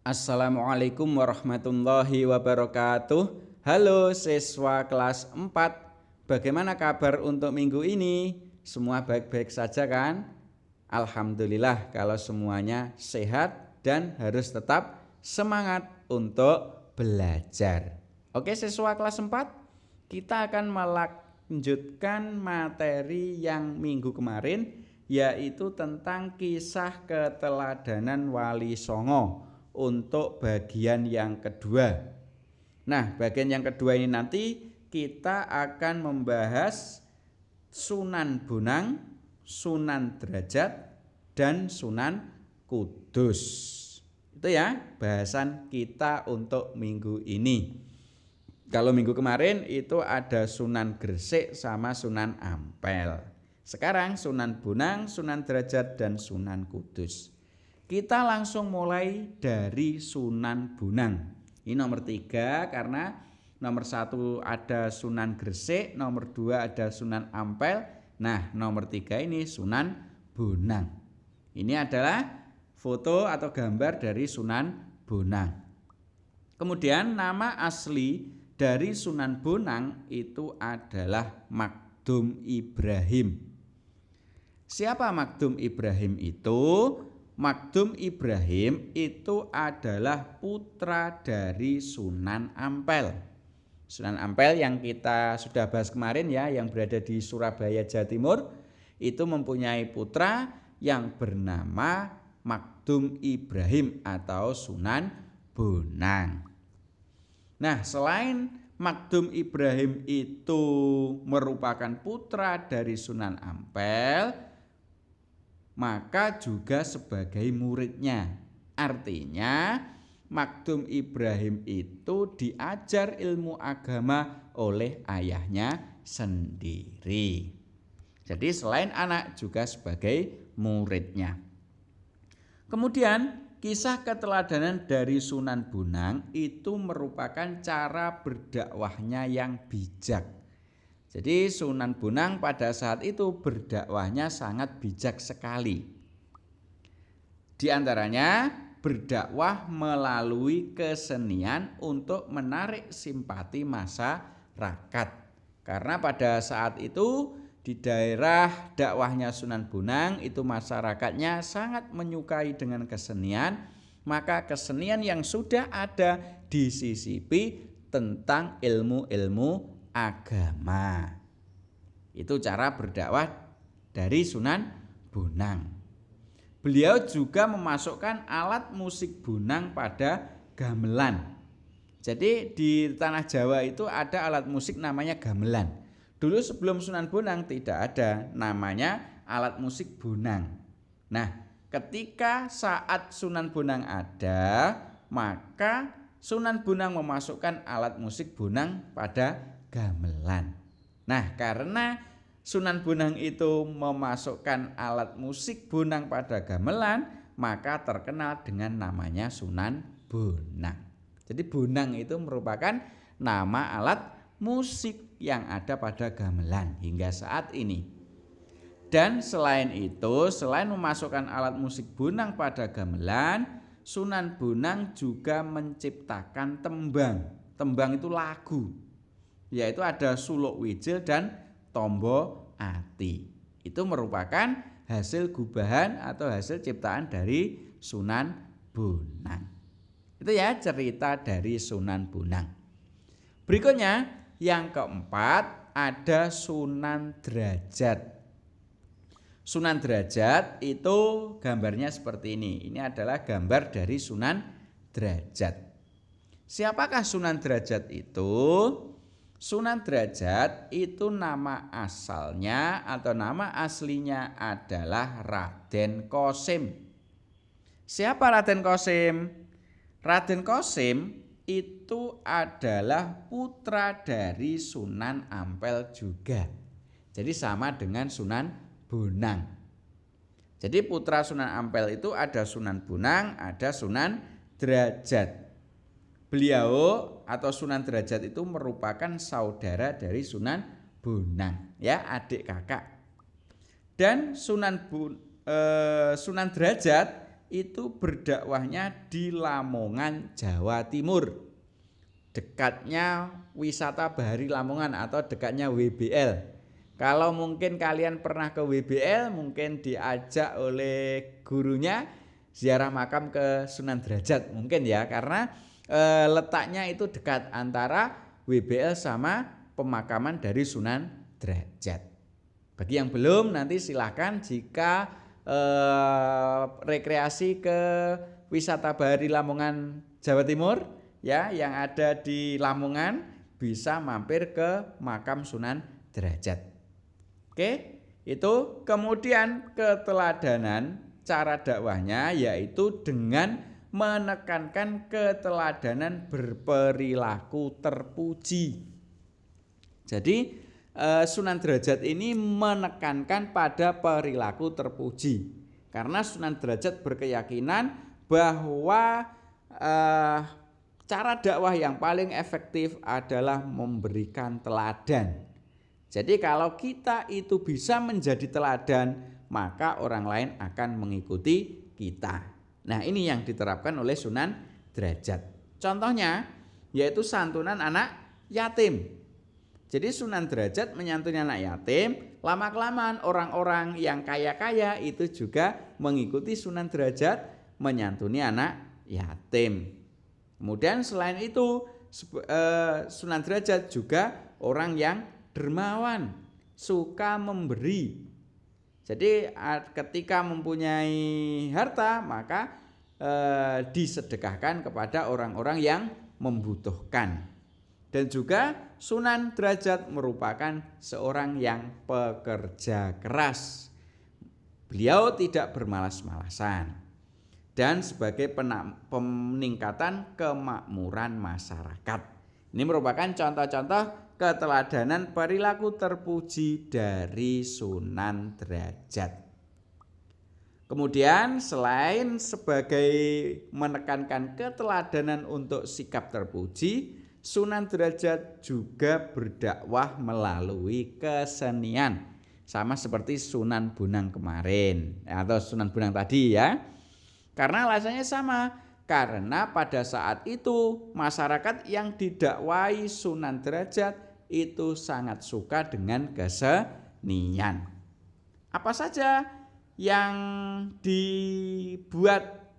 Assalamualaikum warahmatullahi wabarakatuh. Halo siswa kelas 4. Bagaimana kabar untuk minggu ini? Semua baik-baik saja kan? Alhamdulillah kalau semuanya sehat dan harus tetap semangat untuk belajar. Oke siswa kelas 4, kita akan melanjutkan materi yang minggu kemarin, yaitu tentang kisah keteladanan Wali Songo untuk bagian yang kedua. Nah, bagian yang kedua ini nanti kita akan membahas Sunan Bonang, Sunan Derajat, dan Sunan Kudus. Itu ya bahasan kita untuk minggu ini. Kalau minggu kemarin itu ada Sunan Gresik sama Sunan Ampel. Sekarang Sunan Bonang, Sunan Derajat, dan Sunan Kudus. Kita langsung mulai dari Sunan Bonang. Ini nomor 3 karena nomor 1 ada Sunan Gresik, nomor 2 ada Sunan Ampel. Nah, nomor 3 ini Sunan Bonang. Ini adalah foto atau gambar dari Sunan Bonang. Kemudian nama asli dari Sunan Bonang itu adalah Magdum Ibrahim. Siapa Magdum Ibrahim itu? Magdum Ibrahim itu adalah putra dari Sunan Ampel. Sunan Ampel yang kita sudah bahas kemarin ya, yang berada di Surabaya, Jawa Timur, itu mempunyai putra yang bernama Magdum Ibrahim atau Sunan Bonang. Nah, selain Magdum Ibrahim itu merupakan putra dari Sunan Ampel, maka juga sebagai muridnya. Artinya Magdum Ibrahim itu diajar ilmu agama oleh ayahnya sendiri. Jadi selain anak juga sebagai muridnya. Kemudian kisah keteladanan dari Sunan Bonang itu merupakan cara berdakwahnya yang bijak. Jadi Sunan Bonang pada saat itu berdakwahnya sangat bijak sekali. Di antaranya berdakwah melalui kesenian untuk menarik simpati masyarakat. Karena pada saat itu di daerah dakwahnya Sunan Bonang itu masyarakatnya sangat menyukai dengan kesenian, maka kesenian yang sudah ada disisipi tentang ilmu-ilmu agama. Itu cara berdakwah dari Sunan Bonang. Beliau juga memasukkan alat musik Bonang pada gamelan. Jadi di tanah Jawa itu ada alat musik namanya gamelan. Dulu sebelum Sunan Bonang tidak ada namanya alat musik Bonang. Nah, ketika saat Sunan Bonang ada, maka Sunan Bonang memasukkan alat musik Bonang pada gamelan. Nah, karena Sunan Bonang itu memasukkan alat musik Bonang pada gamelan, maka terkenal dengan namanya Sunan Bonang. Jadi Bonang itu merupakan nama alat musik yang ada pada gamelan hingga saat ini. Dan selain itu, selain memasukkan alat musik Bonang pada gamelan, Sunan Bonang juga menciptakan tembang. Tembang itu lagu, yaitu ada Suluk Wijil dan Tombo Ati. Itu merupakan hasil gubahan atau hasil ciptaan dari Sunan Bonang. Itu ya cerita dari Sunan Bonang. Berikutnya yang keempat ada Sunan Derajat. Sunan Derajat itu gambarnya seperti ini. Ini adalah gambar dari Sunan Derajat. Siapakah Sunan Derajat itu? Sunan Derajat itu nama asalnya atau nama aslinya adalah Raden Kosim. Siapa Raden Kosim? Raden Kosim itu adalah putra dari Sunan Ampel juga. Jadi sama dengan Sunan Bonang. Jadi putra Sunan Ampel itu ada Sunan Bonang, ada Sunan Derajat. Beliau atau Sunan Derajat itu merupakan saudara dari Sunan Bonang, ya, adik kakak. Dan Sunan Derajat itu berdakwahnya di Lamongan, Jawa Timur. Dekatnya wisata bahari Lamongan atau dekatnya WBL. Kalau mungkin kalian pernah ke WBL, mungkin diajak oleh gurunya ziarah makam ke Sunan Derajat mungkin ya, karena letaknya itu dekat antara WBL sama pemakaman dari Sunan Derajat. Bagi yang belum, nanti silahkan jika rekreasi ke wisata bahari Lamongan Jawa Timur ya, yang ada di Lamongan, bisa mampir ke makam Sunan Derajat. Oke, itu kemudian keteladanan cara dakwahnya yaitu dengan menekankan keteladanan berperilaku terpuji. Jadi Sunan Derajat ini menekankan pada perilaku terpuji, karena Sunan Derajat berkeyakinan bahwa cara dakwah yang paling efektif adalah memberikan teladan. Jadi kalau kita itu bisa menjadi teladan, maka orang lain akan mengikuti kita. Nah, ini yang diterapkan oleh Sunan Derajat. Contohnya yaitu santunan anak yatim. Jadi Sunan Derajat menyantuni anak yatim, lama-kelamaan orang-orang yang kaya-kaya itu juga mengikuti Sunan Derajat menyantuni anak yatim. Kemudian selain itu Sunan Derajat juga orang yang dermawan, suka memberi. Jadi ketika mempunyai harta maka disedekahkan kepada orang-orang yang membutuhkan. Dan juga Sunan Derajat merupakan seorang yang pekerja keras. Beliau tidak bermalas-malasan. Dan sebagai peningkatan kemakmuran masyarakat. Ini merupakan contoh-contoh keteladanan perilaku terpuji dari Sunan Derajat. Kemudian selain sebagai menekankan keteladanan untuk sikap terpuji, Sunan Derajat juga berdakwah melalui kesenian, sama seperti Sunan Bonang kemarin atau Sunan Bonang tadi ya. Karena alasannya sama, karena pada saat itu masyarakat yang didakwai Sunan Derajat itu sangat suka dengan kesenian. Apa saja yang dibuat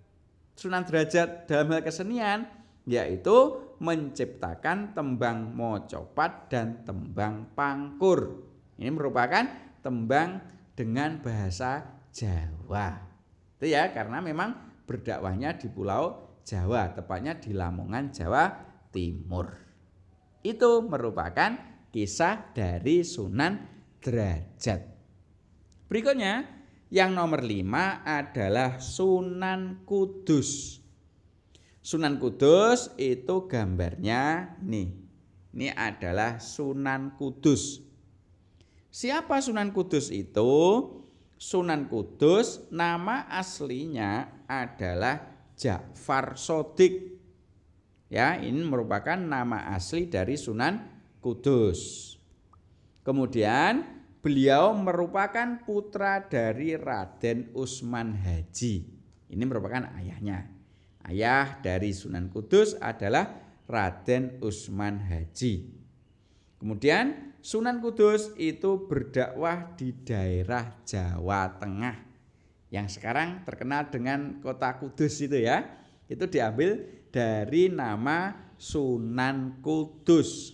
Sunan Derajat dalam hal kesenian? Yaitu menciptakan tembang mocopat dan tembang pangkur. Ini merupakan tembang dengan bahasa Jawa. Itu ya, karena memang berdakwahnya di Pulau Jawa, tepatnya di Lamongan, Jawa Timur. Itu merupakan kisah dari Sunan Derajat. Berikutnya yang nomor 5 adalah Sunan Kudus. Sunan Kudus itu gambarnya nih. Ini adalah Sunan Kudus. Siapa Sunan Kudus itu? Sunan Kudus nama aslinya adalah Ja'far Shodiq. Ya, ini merupakan nama asli dari Sunan Kudus. Kemudian beliau merupakan putra dari Raden Usman Haji. Ini merupakan ayahnya. Ayah dari Sunan Kudus adalah Raden Usman Haji. Kemudian Sunan Kudus itu berdakwah di daerah Jawa Tengah yang sekarang terkenal dengan kota Kudus itu ya. Itu diambil dari nama Sunan Kudus.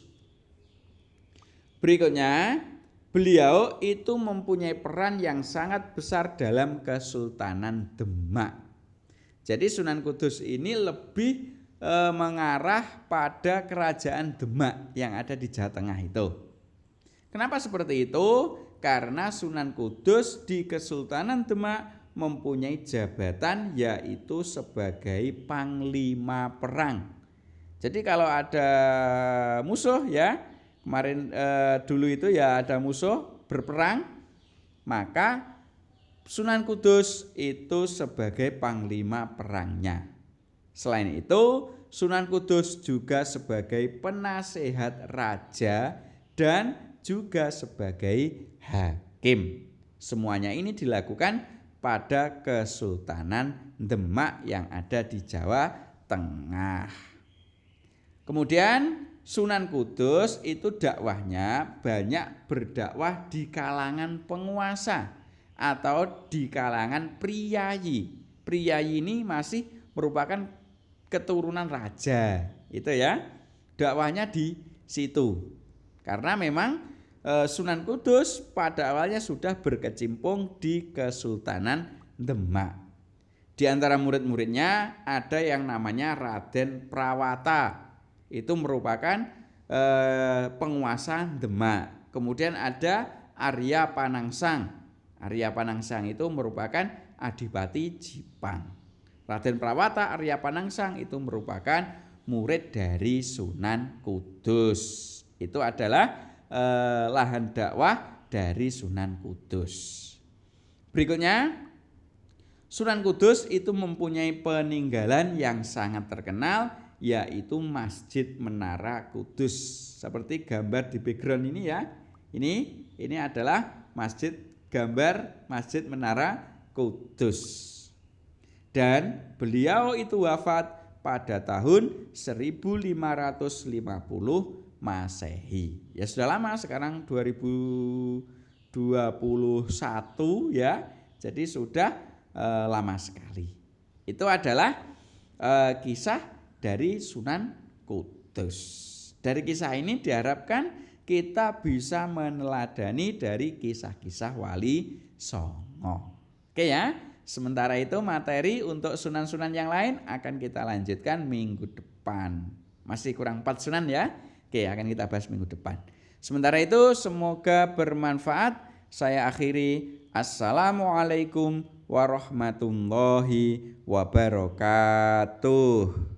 Berikutnya, beliau itu mempunyai peran yang sangat besar dalam Kesultanan Demak. Jadi Sunan Kudus ini lebih mengarah pada kerajaan Demak yang ada di Jawa Tengah itu. Kenapa seperti itu? Karena Sunan Kudus di Kesultanan Demak mempunyai jabatan yaitu sebagai panglima perang. Jadi kalau ada musuh ya, kemarin dulu itu ya ada musuh berperang, maka Sunan Kudus itu sebagai panglima perangnya. Selain itu, Sunan Kudus juga sebagai penasehat raja dan juga sebagai hakim. Semuanya ini dilakukan pada Kesultanan Demak yang ada di Jawa Tengah. Kemudian Sunan Kudus itu dakwahnya banyak berdakwah di kalangan penguasa atau di kalangan priyayi. Priyayi ini masih merupakan keturunan raja, itu ya. Dakwahnya di situ. Karena memang Sunan Kudus pada awalnya sudah berkecimpung di Kesultanan Demak. Di antara murid-muridnya ada yang namanya Raden Prawata. Itu merupakan penguasa Demak. Kemudian ada Arya Panangsang. Arya Panangsang itu merupakan adipati Jipang. Raden Prawata, Arya Panangsang itu merupakan murid dari Sunan Kudus. Itu adalah lahan dakwah dari Sunan Kudus. Berikutnya, Sunan Kudus itu mempunyai peninggalan yang sangat terkenal, yaitu Masjid Menara Kudus. Seperti gambar di background ini ya. Ini adalah gambar Masjid Menara Kudus. Dan beliau itu wafat pada tahun 1550 Masehi. Ya sudah lama, sekarang 2021 ya. Jadi sudah lama sekali. Itu adalah kisah dari Sunan Kudus. Dari kisah ini diharapkan kita bisa meneladani dari kisah-kisah Wali Songo. Oke ya. Sementara itu materi untuk sunan-sunan yang lain akan kita lanjutkan minggu depan. Masih kurang 4 sunan ya. Oke, akan kita bahas minggu depan. Sementara itu semoga bermanfaat. Saya akhiri. Assalamualaikum warahmatullahi wabarakatuh.